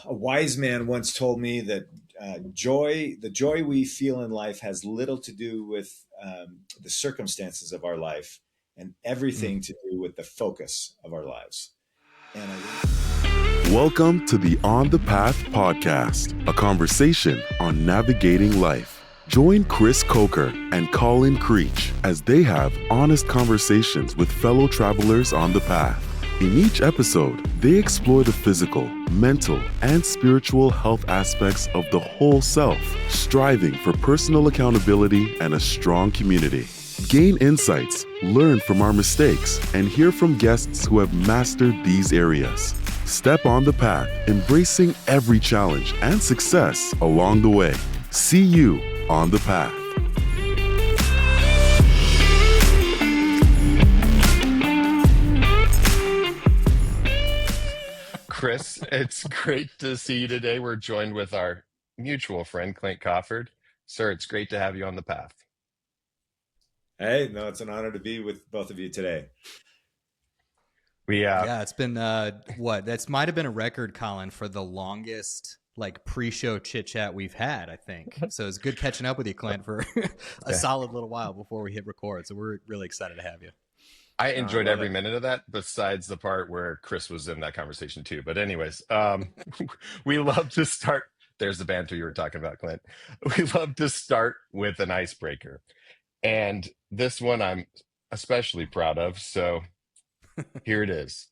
a wise man once told me that the joy we feel in life has little to do with the circumstances of our life and everything to do with the focus of our lives. And Welcome to the On the Path podcast, a conversation on navigating life. Join Chris Coker and Colin Creech as they have honest conversations with fellow travelers on the path. In each episode, they explore the physical, mental, and spiritual health aspects of the whole self, striving for personal accountability and a strong community. Gain insights, learn from our mistakes, and hear from guests who have mastered these areas. Step on the path, embracing every challenge and success along the way. See you on the path. Chris, it's great to see you today. We're joined with our mutual friend, Clint Kofford. Sir, it's great to have you on the path. hey, no, it's an honor to be with both of you today. Yeah, it's been that might have been a record, Colin, for the longest like pre-show chit chat we've had, I think. So it's good catching up with you, Clint, for a solid little while before we hit record. So we're really excited to have you. I enjoyed every minute of that, besides the part where Chris was in that conversation too. But anyways, we love to start. There's the banter you were talking about, Clint. We love to start with an icebreaker. And this one I'm especially proud of. So here it is.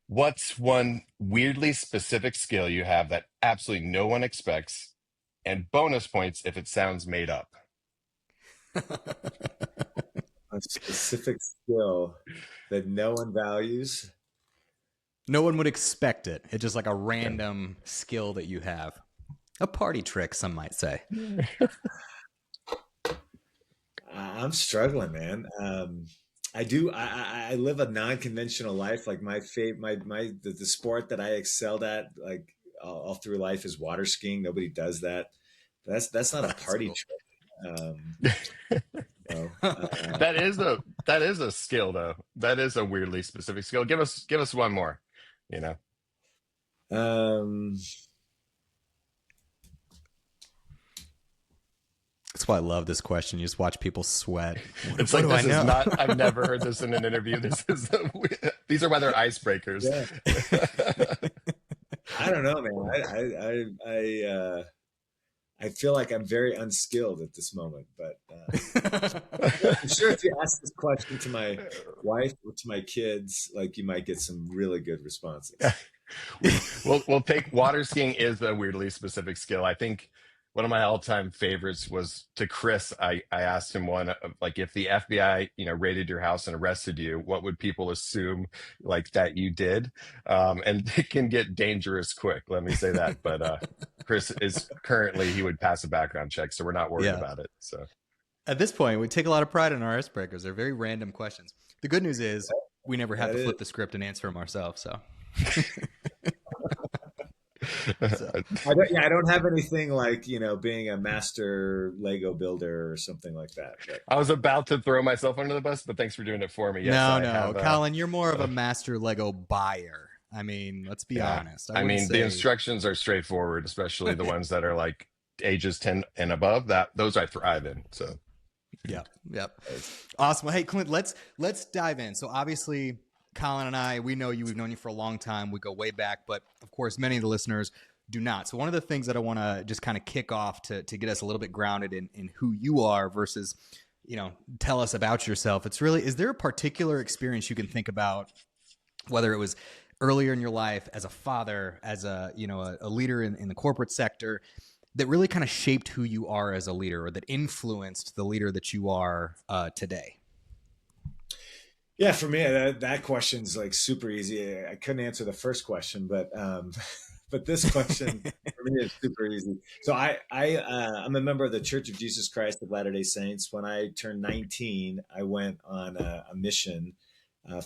What's one weirdly specific skill you have that absolutely no one expects? And bonus points if it sounds made up. A specific skill that no one values. No one would expect it. It's just like a random skill that you have. A party trick, some might say. I'm struggling, man. I live a non-conventional life. Like the sport that I excelled at, like all through life, is water skiing. Nobody does that. That's not a party trick. That is a skill, though. That is a weirdly specific skill. Give us one more. That's why I love this question. You just watch people sweat. It's like, this is not, I've never heard this in an interview. These are why they're icebreakers. Yeah. I don't know, man. I feel like I'm very unskilled at this moment, but I'm sure if you ask this question to my wife or to my kids, like, you might get some really good responses. We'll take water skiing is a weirdly specific skill. I think one of my all-time favorites was to Chris. I asked him one, like, if the FBI, raided your house and arrested you, what would people assume, like, that you did? And it can get dangerous quick, let me say that. But Chris is currently, he would pass a background check, so we're not worried about it. So at this point, we take a lot of pride in our icebreakers. They're very random questions. The good news is we never have to flip the script and answer them ourselves. So. I don't have anything like, being a master Lego builder or something like that. But I was about to throw myself under the bus, but thanks for doing it for me. Yes, no, Colin, you're more of a master Lego buyer. I mean, let's be honest. The instructions are straightforward, especially the ones that are like ages 10 and above. Those I thrive in. So, yep. Awesome. Well, hey, Clint, let's dive in. So obviously, Colin and I, we know you. We've known you for a long time. We go way back, but of course, many of the listeners do not. So one of the things that I want to just kind of kick off to get us a little bit grounded in who you are versus, tell us about yourself. It's really, is there a particular experience you can think about, whether it was earlier in your life as a father, as a leader in the corporate sector, that really kind of shaped who you are as a leader, or that influenced the leader that you are today? Yeah, for me, that question's like super easy. I couldn't answer the first question, but this question for me is super easy. So I'm a member of the Church of Jesus Christ of Latter-day Saints. When I turned 19, I went on a mission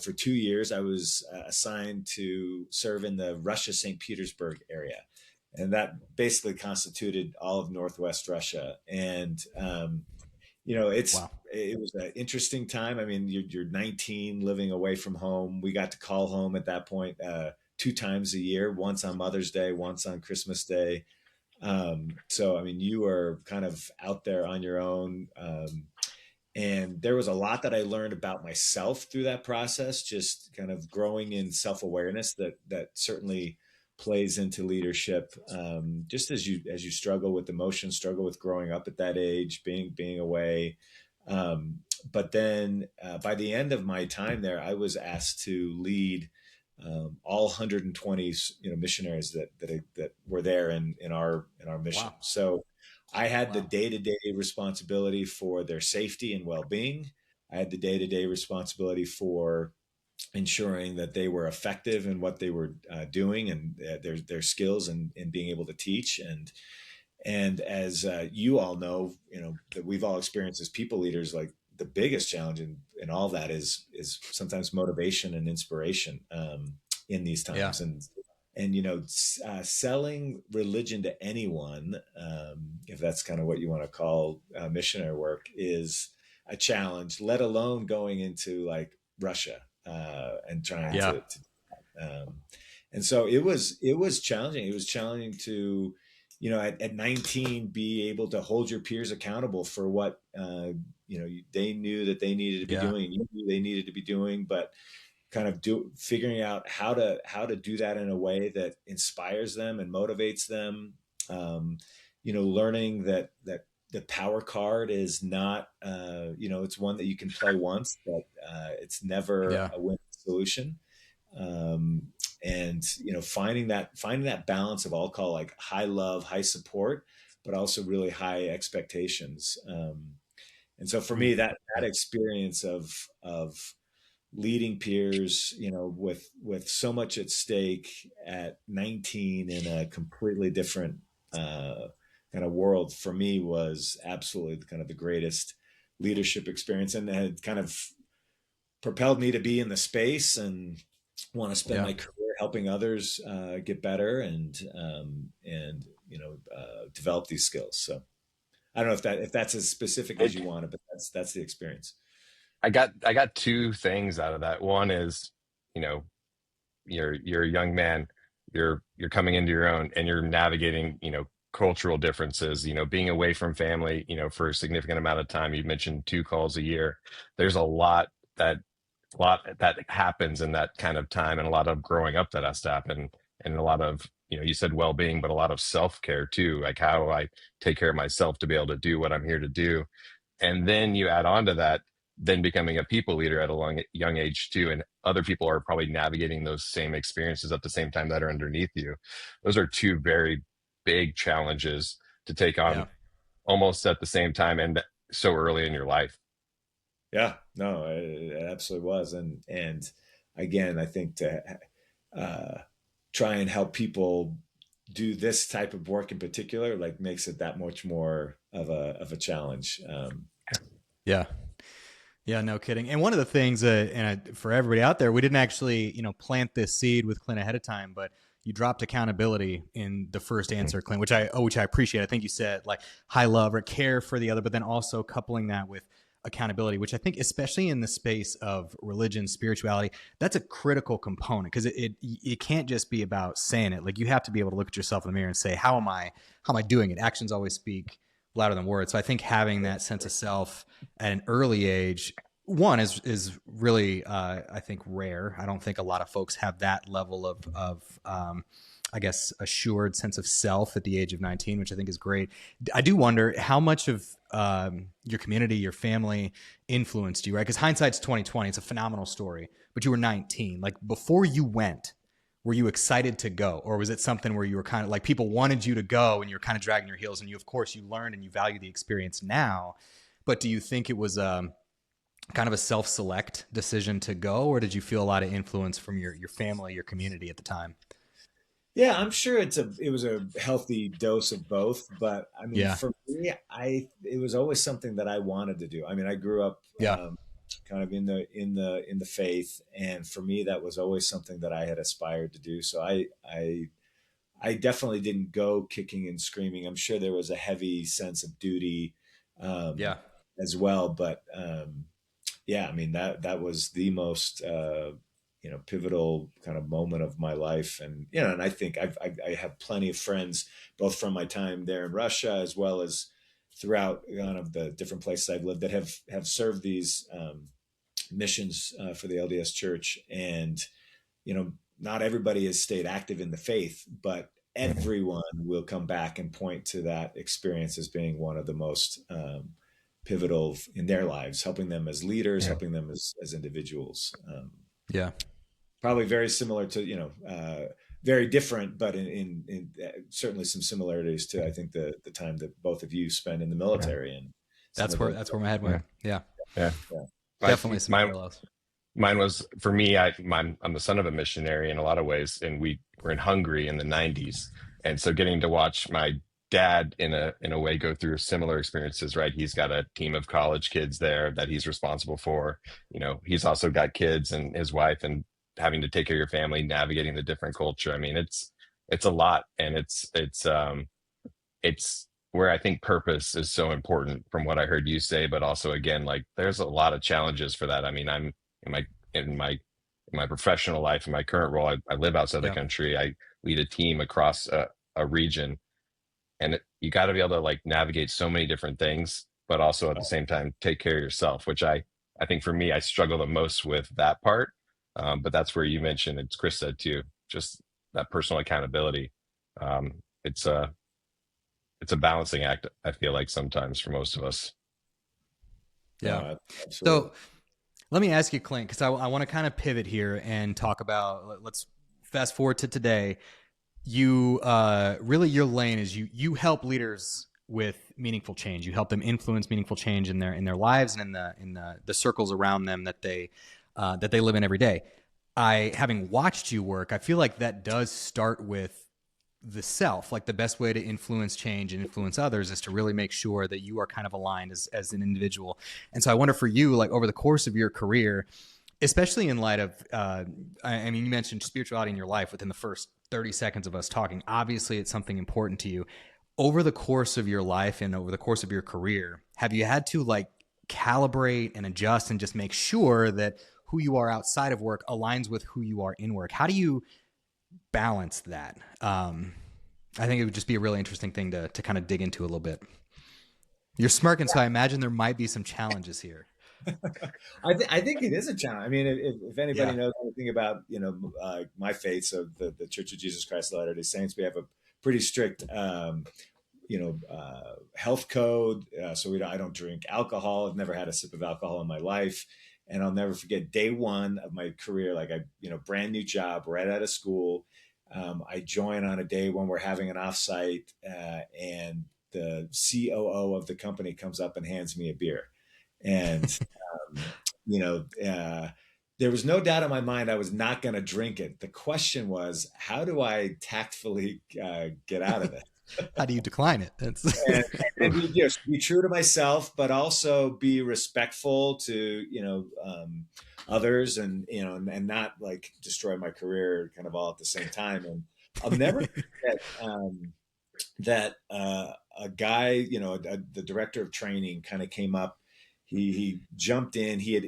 for 2 years. I was assigned to serve in the Russia, St. Petersburg area. And that basically constituted all of Northwest Russia. And, it was an interesting time. I mean, you're 19, living away from home. We got to call home at that point 2 times a year, once on Mother's Day, once on Christmas Day. So, I mean, you are kind of out there on your own. And there was a lot that I learned about myself through that process, just kind of growing in self-awareness that certainly plays into leadership. Just as you struggle with emotions, struggle with growing up at that age, being away. But then by the end of my time there, I was asked to lead all 120 missionaries that were there in our mission. Wow. So I had the day-to-day responsibility for their safety and well-being. I had the day-to-day responsibility for ensuring that they were effective in what they were doing, and their skills and being able to teach. And as you all know, that we've all experienced as people leaders, like the biggest challenge in all that is sometimes motivation and inspiration in these times. Yeah. And selling religion to anyone, if that's kind of what you want to call missionary work, is a challenge, let alone going into like Russia and trying to and so it was challenging. It was challenging to, at 19, be able to hold your peers accountable for what, they knew that they needed to be doing, you knew they needed to be doing, but kind of figuring out how to do that in a way that inspires them and motivates them. Learning that the power card is not, it's one that you can play once, but it's never a win solution. And finding that balance of, I'll call, like, high love, high support, but also really high expectations. And so for me, that experience of leading peers, with so much at stake at 19 in a completely different kind of world, for me was absolutely kind of the greatest leadership experience, and had kind of propelled me to be in the space and want to spend my career helping others get better and develop these skills. So I don't know if that's as specific as you want it, but that's the experience. I got two things out of that. One is, you're a young man, you're coming into your own, and you're navigating, cultural differences, being away from family, for a significant amount of time. You mentioned 2 calls a year. There's a lot that happens in that kind of time, and a lot of growing up that has to happen, and a lot of, you said well-being, but a lot of self-care too, like how do I take care of myself to be able to do what I'm here to do. And then you add on to that, then becoming a people leader at a young age too, and other people are probably navigating those same experiences at the same time that are underneath you. Those are 2 very big challenges to take on almost at the same time, and so early in your life. Yeah, no, it absolutely was. And again, I think to try and help people do this type of work in particular, like, makes it that much more of a challenge. Yeah, no kidding. And one of the things, for everybody out there, we didn't actually, plant this seed with Clint ahead of time, but you dropped accountability in the first answer, Clint, which I appreciate. I think you said, like, high love or care for the other, but then also coupling that with accountability, which I think, especially in the space of religion, spirituality, that's a critical component, because it can't just be about saying it. Like, you have to be able to look at yourself in the mirror and say, how am I doing it? Actions always speak louder than words. So I think having that sense of self at an early age, one, is really, I think, rare. I don't think a lot of folks have that level of I guess, assured sense of self at the age of 19, which I think is great. I do wonder how much of your community, your family influenced you, right? Because hindsight's 2020. It's a phenomenal story, but you were 19. Like, before you went, were you excited to go? Or was it something where you were kind of like, people wanted you to go and you're kind of dragging your heels, and of course you learned and you value the experience now, but do you think it was kind of a self-select decision to go, or did you feel a lot of influence from your family, your community at the time? Yeah, I'm sure it was a healthy dose of both, but I mean, for me, it was always something that I wanted to do. I mean, I grew up kind of in the faith, and for me, that was always something that I had aspired to do. So I definitely didn't go kicking and screaming. I'm sure there was a heavy sense of duty, as well, but I mean, that was the most pivotal kind of moment of my life. And, and I think I have plenty of friends, both from my time there in Russia, as well as throughout kind of the different places I've lived, that have served these missions for the LDS Church. And, not everybody has stayed active in the faith, but everyone will come back and point to that experience as being one of the most pivotal in their lives, helping them as leaders, helping them as individuals. Yeah. Probably very similar to, very different, but in certainly some similarities to, I think, the time that both of you spend in the military. And that's where my head went. Yeah. Definitely some parallels. Mine was, for me, I'm the son of a missionary in a lot of ways, and we were in Hungary in the 90s. And so getting to watch my dad in a way go through similar experiences, right? He's got a team of college kids there that he's responsible for. He's also got kids and his wife, and having to take care of your family, navigating the different culture. I mean, it's a lot, and it's where I think purpose is so important, from what I heard you say, but also, again, like, there's a lot of challenges for that. I mean, I'm in my professional life, in my current role, I live outside the country. I lead a team across a region, and you got to be able to, like, navigate so many different things, but also at the same time take care of yourself, which I think for me, I struggle the most with that part. But that's where you mentioned, as Chris said too, just that personal accountability. It's a balancing act, I feel like, sometimes, for most of us. Yeah. So let me ask you, Clint, because I want to kind of pivot here and talk about, let's fast forward to today. You really, your lane is you help leaders with meaningful change. You help them influence meaningful change in their lives and in the circles around them that they live in every day. Having watched you work, I feel like that does start with the self. Like, the best way to influence change and influence others is to really make sure that you are kind of aligned as an individual. And so I wonder, for you, like, over the course of your career, especially in light of, I mean, you mentioned spirituality in your life within the first 30 seconds of us talking. Obviously, it's something important to you. Over the course of your life and over the course of your career, have you had to, like, calibrate and adjust and just make sure that who you are outside of work aligns with who you are in work? How do you balance that? I think it would just be a really interesting thing to kind of dig into a little bit. You're smirking, so I imagine there might be some challenges here. I think it is a challenge. I mean, if anybody knows anything about, my faith, so the Church of Jesus Christ of Latter-day Saints, we have a pretty strict, health code. So I don't drink alcohol. I've never had a sip of alcohol in my life. And I'll never forget day one of my career, like, brand new job, right out of school. I join on a day when we're having an offsite, and the COO of the company comes up and hands me a beer. And, there was no doubt in my mind I was not going to drink it. The question was, how do I tactfully get out of it? How do you decline it? and be true to myself, but also be respectful to, others, and, and not, like, destroy my career kind of all at the same time. And I'll never forget that a guy, the director of training, kind of came up. He jumped in. He had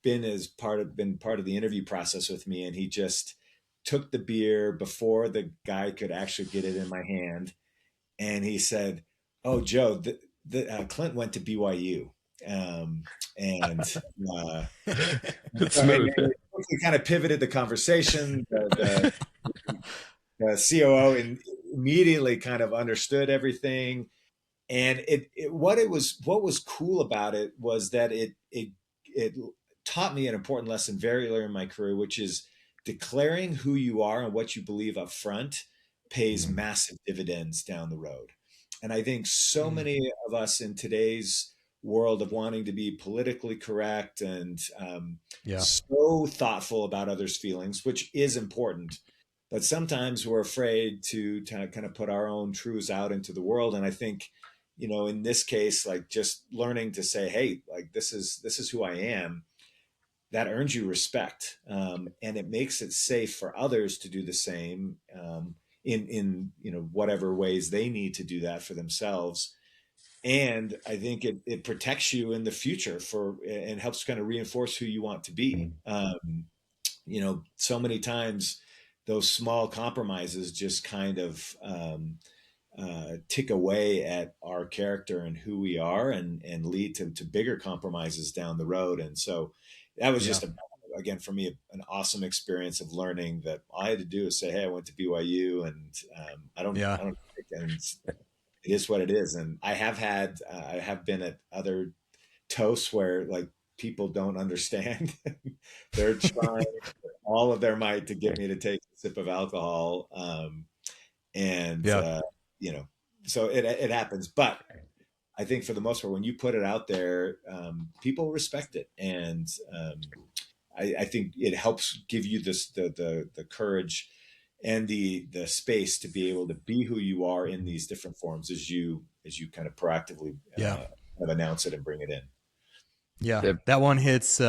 been part of the interview process with me, and he just took the beer before the guy could actually get it in my hand. And he said, "Oh, Joe, Clint went to BYU." We kind of pivoted the conversation. The COO immediately kind of understood everything. And what was cool about it was that it taught me an important lesson very early in my career, which is declaring who you are and what you believe up front pays massive dividends down the road. And I think so many of us in today's world of wanting to be politically correct and so thoughtful about others' feelings, which is important, but sometimes we're afraid to kind of put our own truths out into the world. And I think, in this case, like, just learning to say, hey, like, this is who I am, that earns you respect. And it makes it safe for others to do the same, in whatever ways they need to do that for themselves. And I think it protects you in the future and helps kind of reinforce who you want to be. so many times those small compromises just kind of tick away at our character and who we are, and lead to bigger compromises down the road. And so that was just again, for me, an awesome experience of learning that all I had to do is say, hey, I went to BYU, and I don't, and it is what it is. And I have been at other toasts where like people don't understand. They're trying all of their might to get me to take a sip of alcohol. So it happens. But I think for the most part, when you put it out there, people respect it. And I think it helps give you the courage and the space to be able to be who you are in these different forms as you kind of proactively kind of announce it and bring it in. Yeah, that one hits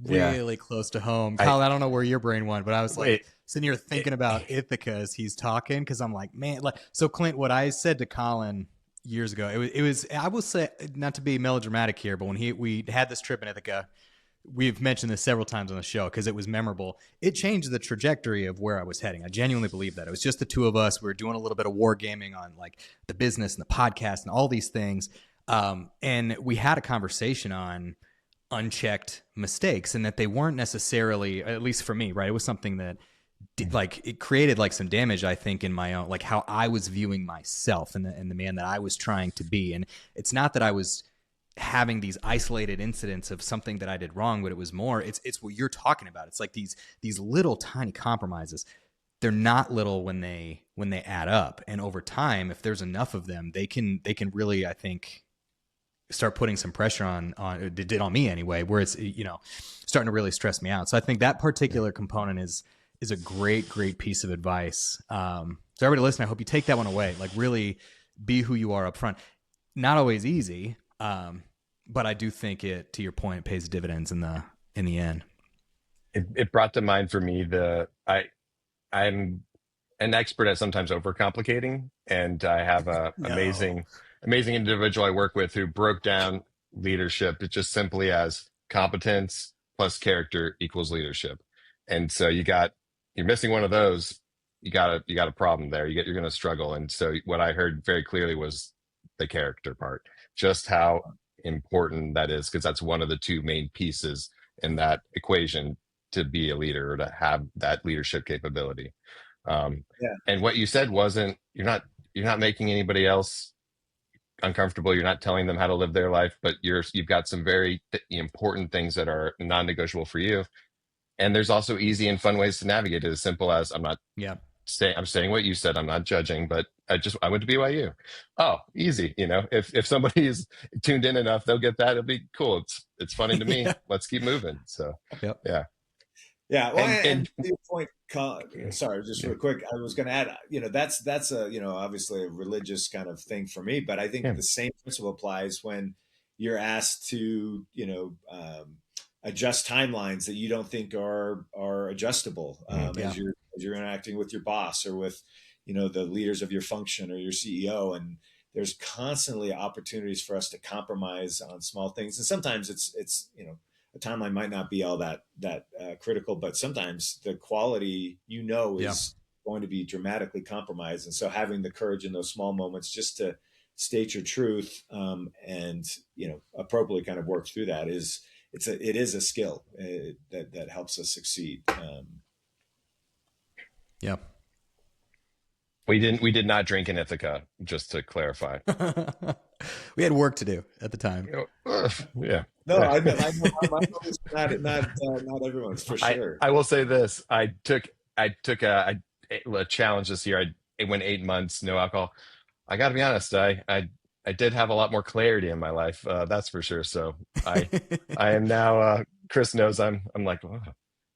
really close to home. Colin, I don't know where your brain went, but I was like sitting here thinking about Ithaca as he's talking, because I'm like, man, so Clint, what I said to Colin years ago, it was I will say, not to be melodramatic here, but when we had this trip in Ithaca, we've mentioned this several times on the show because it was memorable. It changed the trajectory of where I was heading. I genuinely believe that. It was just the two of us. We were doing a little bit of war gaming on like the business and the podcast and all these things. And we had a conversation on unchecked mistakes, and that they weren't necessarily, at least for me, right? It was something that it created like some damage, I think, in my own, like how I was viewing myself and the man that I was trying to be. And it's not that I was having these isolated incidents of something that I did wrong, but it was more, it's what you're talking about. It's like these little tiny compromises. They're not little when they add up. And over time, if there's enough of them, they can really, I think, start putting some pressure on it did on me anyway, where it's, starting to really stress me out. So I think that particular component is a great piece of advice. So everybody listening, I hope you take that one away. Like, really be who you are up front. Not always easy. But I do think it, to your point, it pays dividends in the end. It brought to mind for me I'm an expert at sometimes overcomplicating, and I have a amazing individual I work with who broke down leadership just simply as competence plus character equals leadership. And so you're missing one of those, you got a problem there. You're going to struggle. And so what I heard very clearly was the character part, just how important that is, because that's one of the two main pieces in that equation to be a leader or to have that leadership capability. And what you said wasn't, you're not making anybody else uncomfortable. You're not telling them how to live their life, but you've got some very important things that are non-negotiable for you. And there's also easy and fun ways to navigate it, as simple as I'm saying what you said. I'm not judging, but I went to BYU. Oh, easy. If somebody is tuned in enough, they'll get that. It'll be cool. It's funny to me. Let's keep moving. So, yeah. Yeah. Well, and to your point, Colin, sorry, just real quick, I was going to add, that's a, obviously a religious kind of thing for me, but I think the same principle applies when you're asked to, adjust timelines that you don't think are adjustable as you're interacting with your boss or with, the leaders of your function or your CEO. And there's constantly opportunities for us to compromise on small things. And sometimes it's a timeline might not be all that critical, but sometimes the quality, is going to be dramatically compromised. And so having the courage in those small moments just to state your truth and, appropriately kind of work through that it is a skill that helps us succeed. We did not drink in Ithaca, just to clarify. We had work to do at the time. Yeah. No, I know not everyone's, for sure. I will say this: I took a challenge this year. I went 8 months, no alcohol. I got to be honest, I did have a lot more clarity in my life. That's for sure. So I am now. Chris knows I'm like, oh,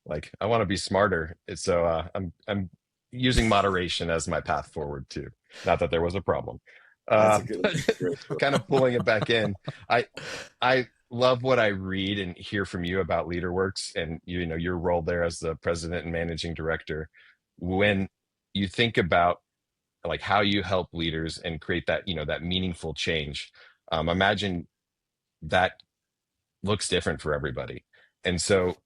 like I want to be smarter. So I'm using moderation as my path forward too. Not that there was a problem. Kind of pulling it back in. I love what I read and hear from you about LeaderWorks and your role there as the president and managing director. When you think about like how you help leaders and create that that meaningful change, imagine that looks different for everybody. And so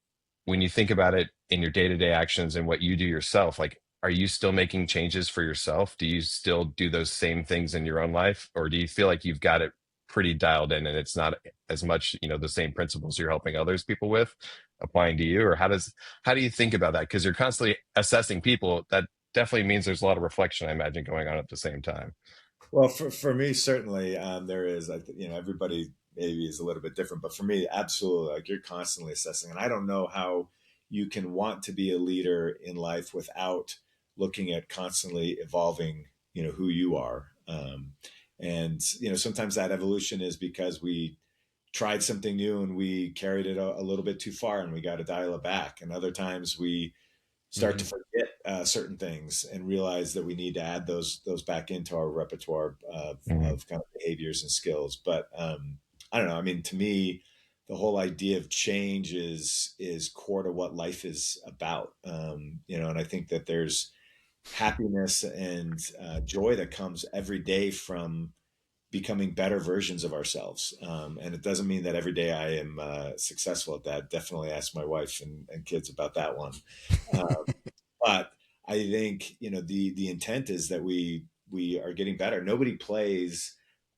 when you think about it in your day-to-day actions and what you do yourself, like, are you still making changes for yourself? Do you still do those same things in your own life, or do you feel like you've got it pretty dialed in and it's not as much, the same principles you're helping others people with applying to you? Or how do you think about that? Because you're constantly assessing people. That definitely means there's a lot of reflection, I imagine, going on at the same time. Well, for me, certainly, there is, everybody maybe is a little bit different, but for me, absolutely, like, you're constantly assessing. And I don't know how you can want to be a leader in life without looking at constantly evolving, who you are. And, sometimes that evolution is because we tried something new and we carried it a little bit too far and we got to dial it back. And other times we start to Mm-hmm. forget certain things and realize that we need to add those back into our repertoire Mhm. of kind of behaviors and skills. But I don't know. I mean, to me, the whole idea of change is core to what life is about. And I think that there's happiness and joy that comes every day from becoming better versions of ourselves. And it doesn't mean that every day I am successful at that. Definitely ask my wife and kids about that one. Uh, but I think the intent is that we are getting better. Nobody plays.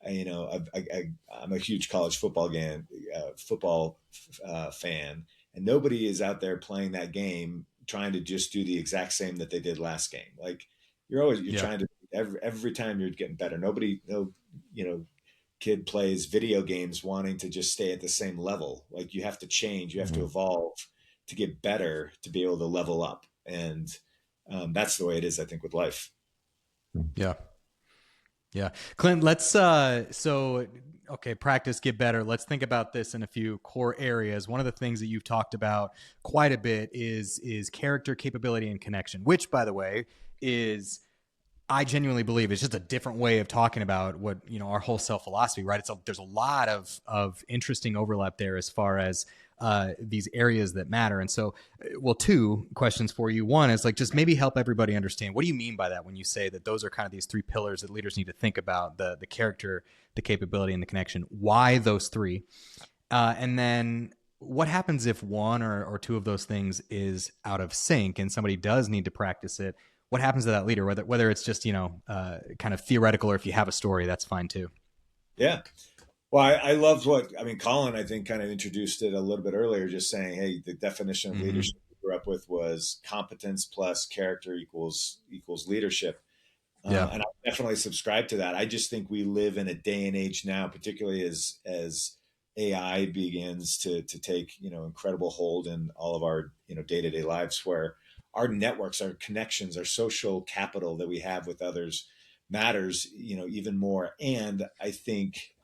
I'm a huge college football fan, and nobody is out there playing that game trying to just do the exact same that they did last game. Like, you're Yeah. trying to every time you're getting better. Nobody no you know kid plays video games wanting to just stay at the same level. Like, you have to change, you have to Mhm. evolve to get better, to be able to level up. And that's the way it is, I think, with life. Yeah. Yeah. Clint, let's okay, practice, get better. Let's think about this in a few core areas. One of the things that you've talked about quite a bit is character, capability, and connection, which, by the way, is, I genuinely believe, it's just a different way of talking about what, our whole self philosophy, right? There's a lot of interesting overlap there as far as these areas that matter. And so, well, two questions for you. One is, like, just maybe help everybody understand, what do you mean by that when you say that those are kind of these three pillars that leaders need to think about: the character, the capability, and the connection. Why those three? And then what happens if one or two of those things is out of sync and somebody does need to practice it? What happens to that leader? Whether it's just kind of theoretical, or if you have a story, that's fine too. Yeah. Well, I loved Colin, I think, kind of introduced it a little bit earlier, just saying, hey, the definition of Mm-hmm. leadership we grew up with was competence plus character equals leadership. Yeah. And I definitely subscribe to that. I just think we live in a day and age now, particularly as AI begins to take incredible hold in all of our day to day lives, where our networks, our connections, our social capital that we have with others matters even more. And I think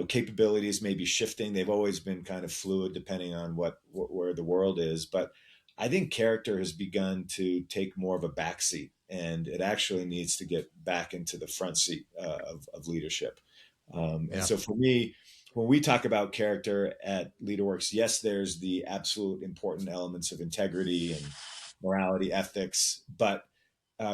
capabilities may be shifting. They've always been kind of fluid depending on where the world is. But I think character has begun to take more of a backseat, and it actually needs to get back into the front seat of leadership. And Yeah. so for me, when we talk about character at LeaderWorks, yes, there's the absolute important elements of integrity and morality, ethics, but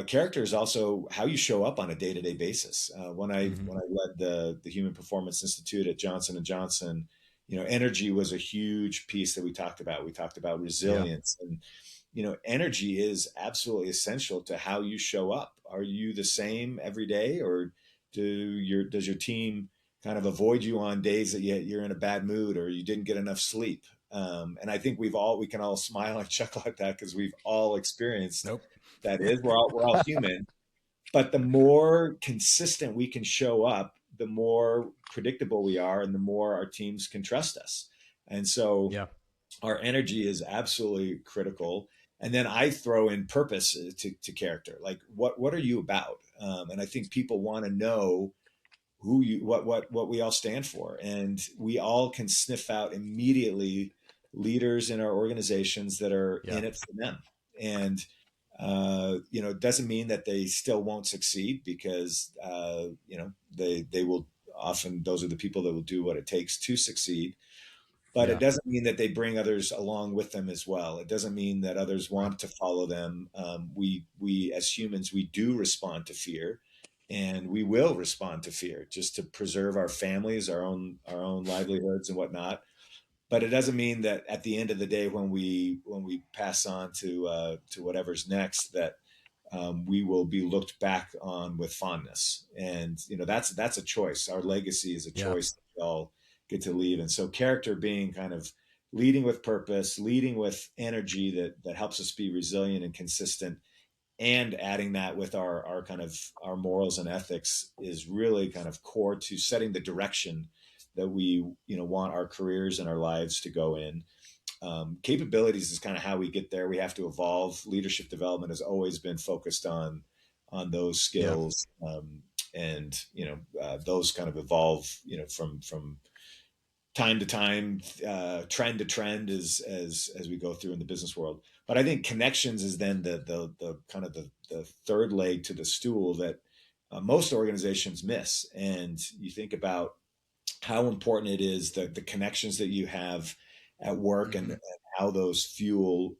character is also how you show up on a day to day basis. Mm-hmm. When I led the Human Performance Institute at Johnson and Johnson, energy was a huge piece that we talked about. We talked about Yeah. resilience, and energy is absolutely essential to how you show up. Are you the same every day, or does your team kind of avoid you on days that you're in a bad mood or you didn't get enough sleep? And I think we can all smile and chuckle at that because we've all experienced Nope. that. Is we're all human, but the more consistent we can show up, the more predictable we are, and the more our teams can trust us. And so Yeah. our energy is absolutely critical. And then I throw in purpose to character. Like, what are you about? And I think people want to know what we all stand for, and we all can sniff out immediately leaders in our organizations that are Yeah. in it for them. And it doesn't mean that they still won't succeed, because they will often, those are the people that will do what it takes to succeed. But it Yeah. doesn't mean that they bring others along with them as well. It doesn't mean that others Right. want to follow them. We as humans, we do respond to fear, and we will respond to fear just to preserve our families, our own livelihoods and whatnot. but it doesn't mean that at the end of the day, when we pass on to whatever's next, that we will be looked back on with fondness. And that's a choice. Our legacy is a Yeah. choice that we all get to leave. And so character being kind of leading with purpose, leading with energy that helps us be resilient and consistent, and adding that with our kind of our morals and ethics is really kind of core to setting the direction that we want our careers and our lives to go in. Capabilities is kind of how we get there. We have to evolve. Leadership development has always been focused on those Yeah. skills, and those kind of evolve from time to time, trend to trend as we go through in the business world. But I think connections is then the kind of the third leg to the stool that most organizations miss. And you think about how important it is that the connections that you have at work, and how those fuel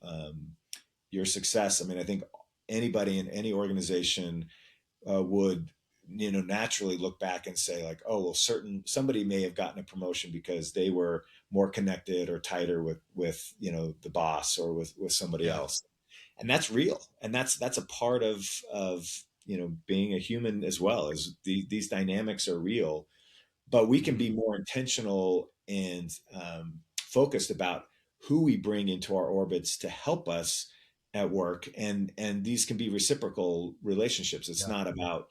your success. I mean, I think anybody in any organization would naturally look back and say like, oh well, somebody may have gotten a promotion because they were more connected or tighter with the boss or with somebody Yeah. else. And that's real, and that's a part of being a human as well. As these dynamics are real, but we can be more intentional and focused about who we bring into our orbits to help us at work, and these can be reciprocal relationships. It's Yeah. not about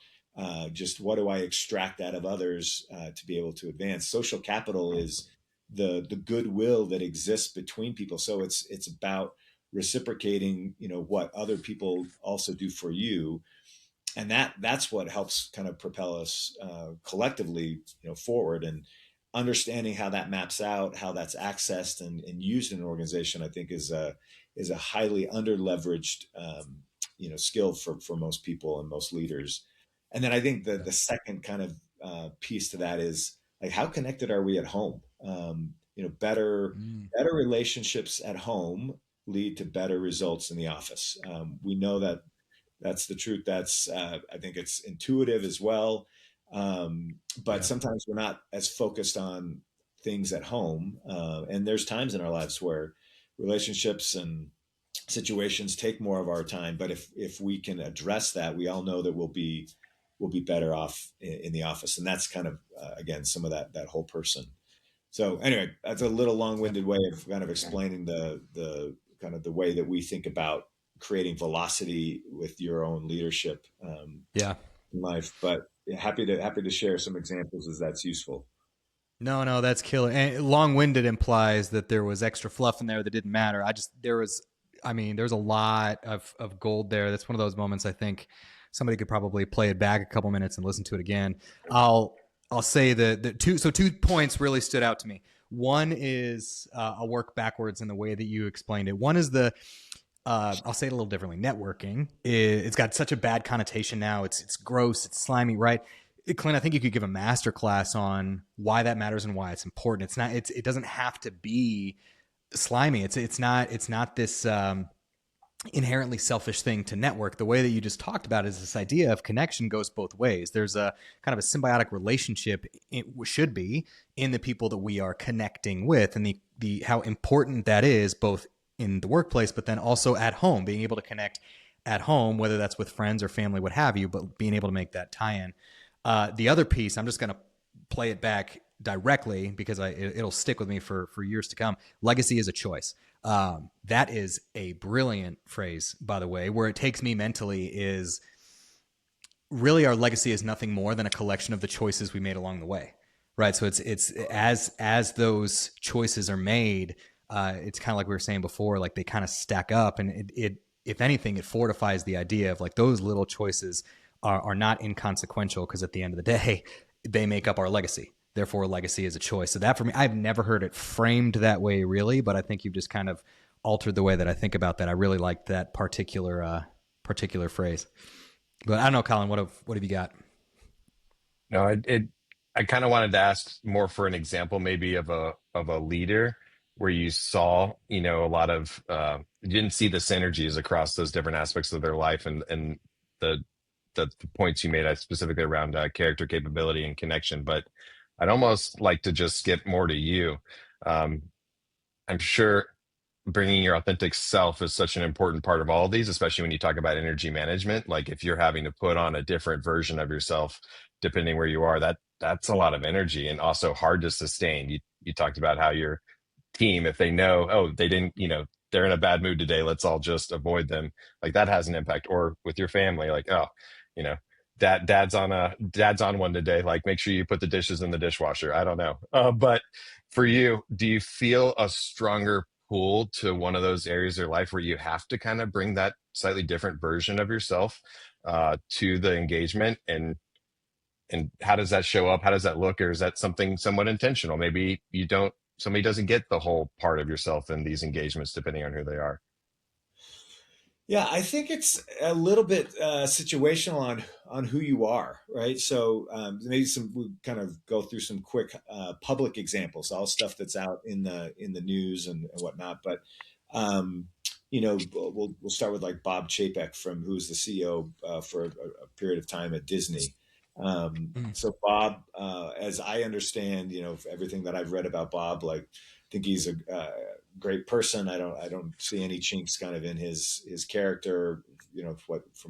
just what do I extract out of others to be able to advance. Social capital is the goodwill that exists between people. So it's about reciprocating what other people also do for you, and that's what helps kind of propel us collectively forward. And understanding how that maps out, how that's accessed and used in an organization, I think is a highly under leveraged skill for most people and most leaders. And then I think the second kind of piece to that is like, how connected are we at home? Better relationships at home lead to better results in the office. We know that that's the truth. That's I think it's intuitive as well. But Yeah. sometimes we're not as focused on things at home. And there's times in our lives where relationships and situations take more of our time. But if we can address that, we all know that we'll be better off in the office. And that's kind of again some of that whole person. So anyway, that's a little long-winded way of kind of explaining the kind of the way that we think about creating velocity with your own leadership Yeah. in life. But happy to share some examples as that's useful. No, that's killer. And long-winded implies that there was extra fluff in there that didn't matter. There's a lot of gold there. That's one of those moments I think somebody could probably play it back a couple minutes and listen to it again. I'll say the two points really stood out to me. One is I'll work backwards in the way that you explained it. One is I'll say it a little differently. Networking, it's got such a bad connotation now. It's gross. It's slimy, right? Clint, I think you could give a master class on why that matters and why it's important. It's not. It doesn't have to be slimy. It's not this inherently selfish thing to network. The way that you just talked about is this idea of connection goes both ways. There's a kind of a symbiotic relationship. It should be in the people that we are connecting with, and the how important that is both in the workplace, but then also at home, being able to connect at home, whether that's with friends or family, what have you, but being able to make that tie-in. The other piece, I'm just going to play it back directly because it'll stick with me for years to come. Legacy is a choice. That is a brilliant phrase, by the way. Where it takes me mentally is really our legacy is nothing more than a collection of the choices we made along the way, right? So it's as those choices are made, it's kind of like we were saying before, like they kind of stack up, and it if anything, it fortifies the idea of like those little choices are not inconsequential, because at the end of the day, they make up our legacy. Therefore, legacy is a choice. So that for me, I've never heard it framed that way really, but I think you've just kind of altered the way that I think about that. I really like that particular phrase. But I don't know, Colin, what have you got? No, I kind of wanted to ask more for an example, maybe of a leader where you saw, a lot of you didn't see the synergies across those different aspects of their life, and the points you made specifically around character, capability, and connection. But I'd almost like to just skip more to you. I'm sure bringing your authentic self is such an important part of all of these, especially when you talk about energy management. Like if you're having to put on a different version of yourself, depending where you are, that's a lot of energy and also hard to sustain. You talked about how your team, if they know, oh, they didn't, they're in a bad mood today, let's all just avoid them. Like that has an impact. Or with your family, like, oh, you know, dad's on one today. Like make sure you put the dishes in the dishwasher. I don't know. But for you, do you feel a stronger pull to one of those areas of your life where you have to kind of bring that slightly different version of yourself to the engagement? And how does that show up? How does that look? Or is that something somewhat intentional? Maybe somebody doesn't get the whole part of yourself in these engagements, depending on who they are. Yeah, I think it's a little bit situational on who you are, right? So maybe we kind of go through some quick public examples, all stuff that's out in the news and whatnot. But um, we'll start with like Bob Chapek who's the CEO for a period of time at Disney. So Bob, as I understand, everything that I've read about Bob, like I think he's a great person. I don't see any chinks kind of in his character,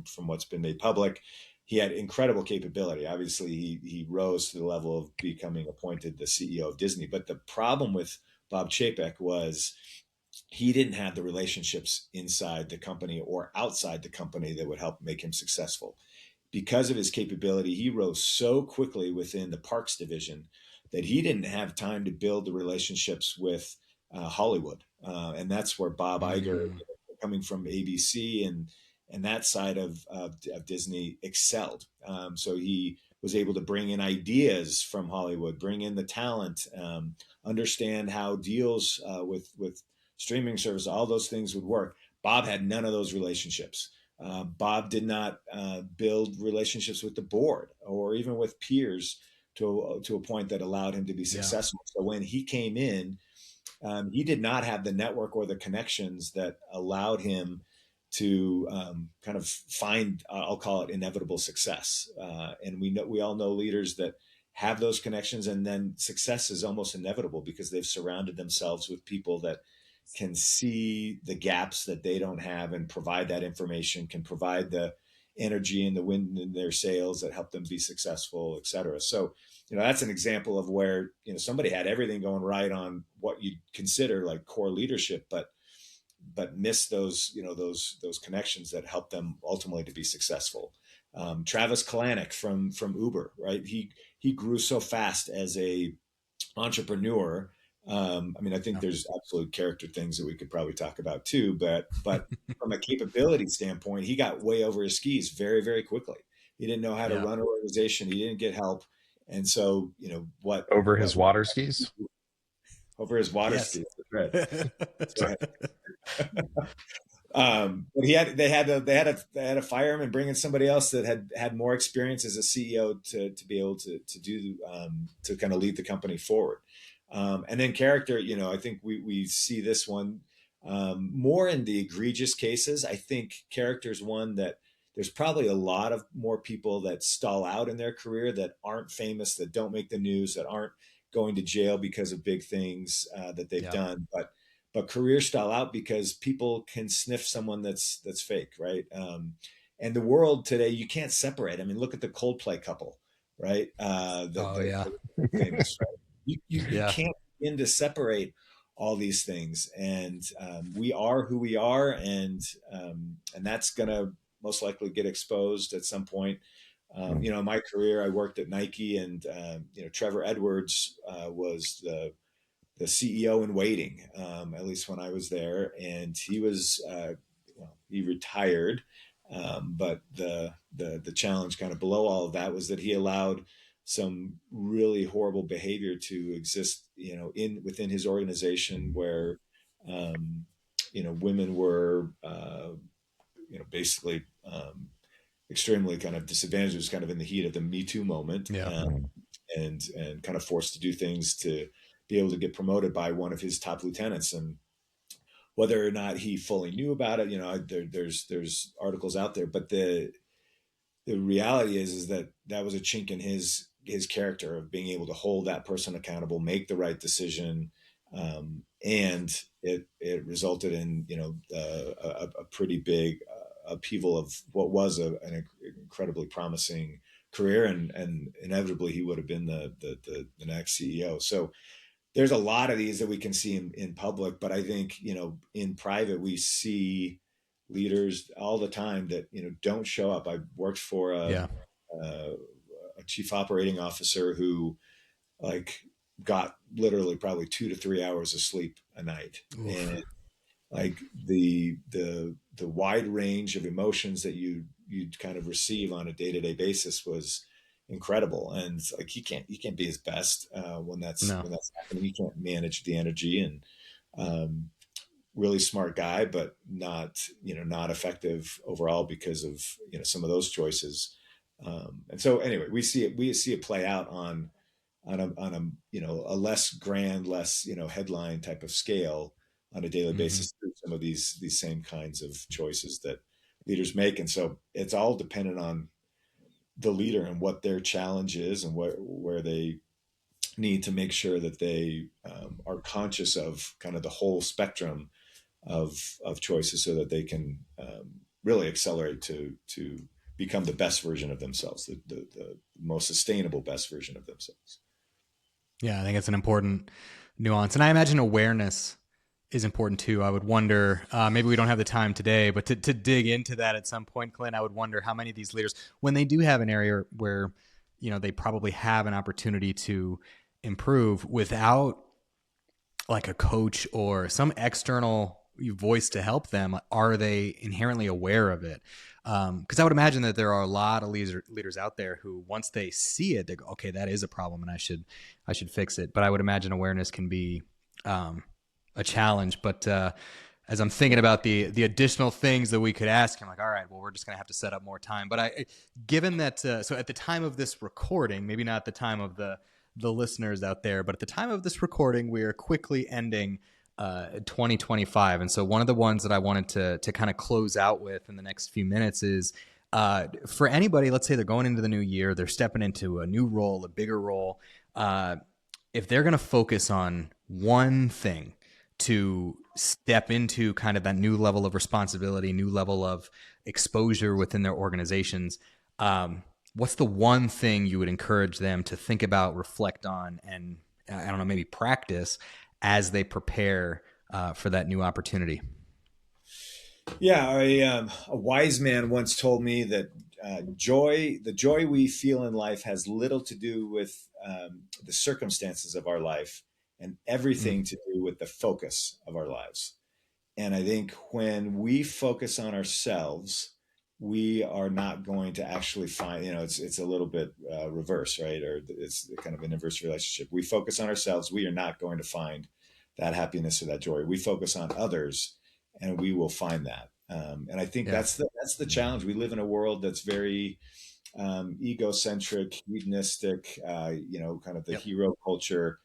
from what's been made public. He had incredible capability. Obviously, he rose to the level of becoming appointed the CEO of Disney. But the problem with Bob Chapek was he didn't have the relationships inside the company or outside the company that would help make him successful. Because of his capability, he rose so quickly within the parks division that he didn't have time to build the relationships with Hollywood. And that's where Bob Iger, coming from ABC and that side of Disney, excelled. So he was able to bring in ideas from Hollywood, bring in the talent, understand how deals with streaming service, all those things would work. Bob had none of those relationships. Bob did not build relationships with the board or even with peers to a point that allowed him to be successful. So when he came in, he did not have the network or the connections that allowed him to kind of find, I'll call it, inevitable success. And we all know leaders that have those connections, and then success is almost inevitable because they've surrounded themselves with people that can see the gaps that they don't have and provide that information, can provide the energy and the wind in their sails that help them be successful, et cetera. So, that's an example of where, somebody had everything going right on what you'd consider like core leadership, but missed those connections that help them ultimately to be successful. Travis Kalanick from Uber, right? He grew so fast as a entrepreneur. I think there's absolute character things that we could probably talk about too, but from a capability standpoint, he got way over his skis very, very quickly. He didn't know how to run an organization. He didn't get help. And so, Over his water skis. over his water Yes. skis. That's right. But they had to fire him and bring in somebody else that had more experience as a CEO to be able to do to kind of lead the company forward. And then character, I think we see this one more in the egregious cases. I think character is one that there's probably a lot of more people that stall out in their career that aren't famous, that don't make the news, that aren't going to jail because of big things that they've done, but careers stall out because people can sniff someone that's fake, right? And the world today, you can't separate. I mean, look at the Coldplay couple, right? The famous, right? You can't begin to separate all these things, and we are who we are, and that's gonna most likely get exposed at some point. In my career, I worked at Nike, and Trevor Edwards was the CEO in waiting, at least when I was there, and he was he retired, but the challenge kind of below all of that was that he allowed some really horrible behavior to exist, within his organization where women were basically extremely kind of disadvantaged. It was kind of in the heat of the Me Too moment, and kind of forced to do things to be able to get promoted by one of his top lieutenants. And whether or not he fully knew about it, there's articles out there, but the reality is that was a chink in his character of being able to hold that person accountable, make the right decision, and it resulted in a pretty big upheaval of what was an incredibly promising career, and inevitably he would have been the next CEO. So there's a lot of these that we can see in public, but I think, in private, we see leaders all the time that, don't show up. I worked for a chief operating officer who like got literally probably 2 to 3 hours of sleep a night. Oof. And like the wide range of emotions that you'd kind of receive on a day-to-day basis was incredible. And like he can't be his best when that's happening. He can't manage the energy, and really smart guy, but not effective overall because of some of those choices. And so anyway, we see it play out on a less grand, less headline type of scale on a daily basis through some of these same kinds of choices that leaders make. And so it's all dependent on the leader and what their challenge is, and where they need to make sure that they are conscious of kind of the whole spectrum of choices, so that they can really accelerate to become the best version of themselves, the most sustainable best version of themselves. Yeah, I think it's an important nuance. And I imagine awareness is important too. I would wonder, maybe we don't have the time today, but to dig into that at some point, Clint, I would wonder how many of these leaders, when they do have an area where, they probably have an opportunity to improve without like a coach or some external voice to help them, are they inherently aware of it? Because I would imagine that there are a lot of leaders out there who, once they see it, they go, okay, that is a problem and I should fix it. But I would imagine awareness can be a challenge. But as I'm thinking about the additional things that we could ask, I'm like, all right, well, we're just going to have to set up more time. But given that, so at the time of this recording, maybe not the time of the listeners out there, but at the time of this recording, we are quickly ending 2025. And so one of the ones that I wanted to kind of close out with in the next few minutes is for anybody, let's say they're going into the new year, they're stepping into a new role, a bigger role. If they're going to focus on one thing to step into kind of that new level of responsibility, new level of exposure within their organizations, what's the one thing you would encourage them to think about, reflect on, and I don't know, maybe practice as they prepare for that new opportunity? Yeah, a wise man once told me that the joy we feel in life has little to do with the circumstances of our life, and everything to do with the focus of our lives. And I think when we focus on ourselves, we are not going to actually find, it's a little bit reverse, right? Or it's kind of an inverse relationship. We focus on ourselves, we are not going to find that happiness or that joy. We focus on others, and we will find that. And I think that's the challenge. We live in a world that's very egocentric, hedonistic, kind of the hero culture,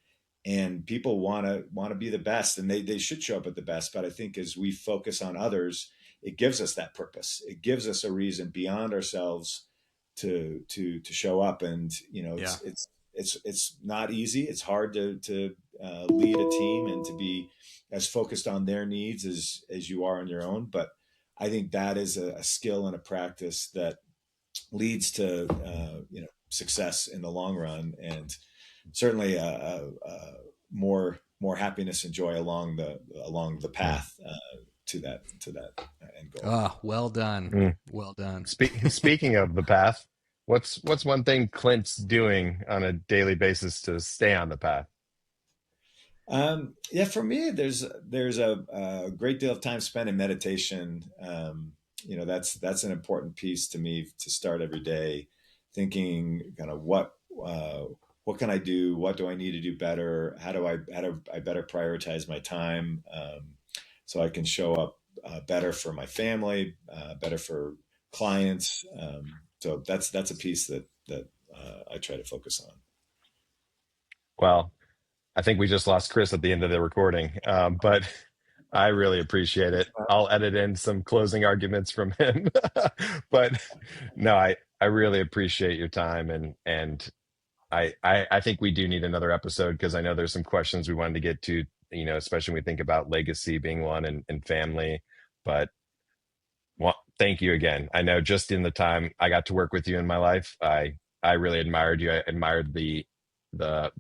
and people want to be the best, and they should show up at the best. But I think as we focus on others, it gives us that purpose. It gives us a reason beyond ourselves to show up. And it's not easy. It's hard to lead a team and to be as focused on their needs as you are on your own. But I think that is a skill and a practice that leads to success in the long run, and certainly more happiness and joy along the path to that end goal. Oh, well done. Well done. Speaking of the path, what's one thing Clint's doing on a daily basis to stay on the path? For me, there's a great deal of time spent in meditation. That's an important piece to me to start every day, thinking kind of what can I do? What do I need to do better? How do I better prioritize my time so I can show up better for my family, better for clients. So that's a piece that I try to focus on. Well, I think we just lost Chris at the end of the recording, but I really appreciate it. I'll edit in some closing arguments from him, but no, I really appreciate your time, and I think we do need another episode, because I know there's some questions we wanted to get especially when we think about legacy being one and family. But well, thank you again. I know just in the time I got to work with you in my life, I really admired you. I admired the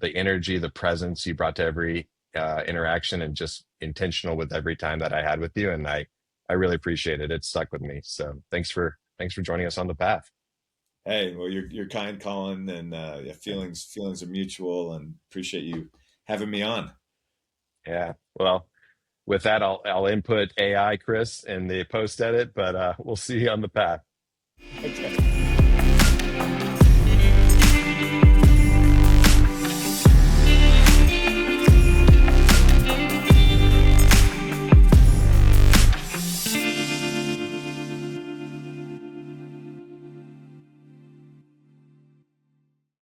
energy, the presence you brought to every interaction, and just intentional with every time that I had with you. And I really appreciate it. It stuck with me. So thanks for joining us on the path. Hey, well, you're kind, Colin, and yeah, feelings are mutual, and appreciate you having me on. Yeah. Well, with that, I'll input AI, Chris, in the post edit, but we'll see you on the path. Okay.